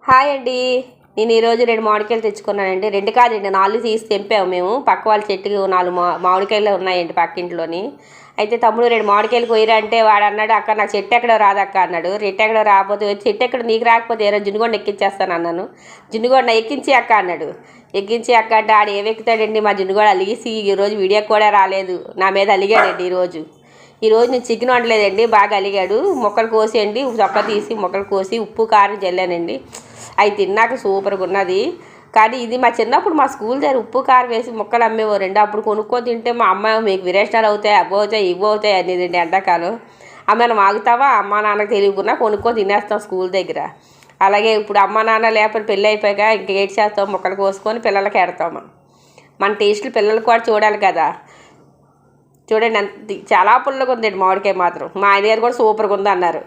Hi అండి. నేను ఈరోజు 2 మామిడికాయలు తెచ్చుకున్నానండి. 2 కాదండి, 4 తీసి తెంపాము మేము. పక్క వాళ్ళ చెట్టుకి 4 మామిడికాయలు ఉన్నాయండి పక్కింట్లోని. అయితే తమ్ముడు 2 మామిడికాయలు కొయ్యరా అంటే వాడు అన్నాడు, అక్క నాకు చెట్టు ఎక్కడో రాదక్క అన్నాడు. చెట్టు ఎక్కడో రాకపోతే చెట్టు ఎక్కడ నీకు రాకపోతే ఏరో జున్నుగొండ ఎక్కించేస్తాను అన్నాను. జున్నుగొండ ఎక్కించి అక్క అన్నాడు. ఎక్కించి అక్క అంటే ఆడు ఏమెక్కుతాడండి, మా జున్నుగొండ అలిగేసి ఈరోజు వీడియోకి కూడా రాలేదు. నా మీద అలిగాడండి ఈరోజు నేను చికెన్ వండలేదండి. బాగా అలిగాడు. ముక్కలు కోసేయండి, చొక్క తీసి ముక్కలు కోసి ఉప్పు కారం జల్లానండి. అవి తిన్నాక సూపర్గా ఉన్నది. కానీ ఇది మా చిన్నప్పుడు మా స్కూల్ దగ్గర ఉప్పు కారం వేసి ముక్కలు అమ్మేవారండి. అప్పుడు కొనుక్కొని తింటే మా అమ్మ మీకు విరేచనాలు అవుతాయి, అవి అవుతాయి, ఇవి అవుతాయి అనేదండి ఎండాకాలం. మనం ఆగుతావా, అమ్మ నాన్నకు తెలియకుండా కొనుక్కొని తినేస్తాం స్కూల్ దగ్గర. అలాగే ఇప్పుడు అమ్మ నాన్న లేకపోతే పెళ్ళి అయిపోయాక ఇంక ఏడ్ చేస్తాం, ముక్కలు కోసుకొని పిల్లలకి ఎడతాం. మన టేస్ట్లు పిల్లలు కూడా చూడాలి కదా. చూడండి ఎంత చాలా పుల్లగా ఉందండి మామిడికాయ మాత్రం. మా ఆయన గారు కూడా సూపర్గా ఉంది అన్నారు.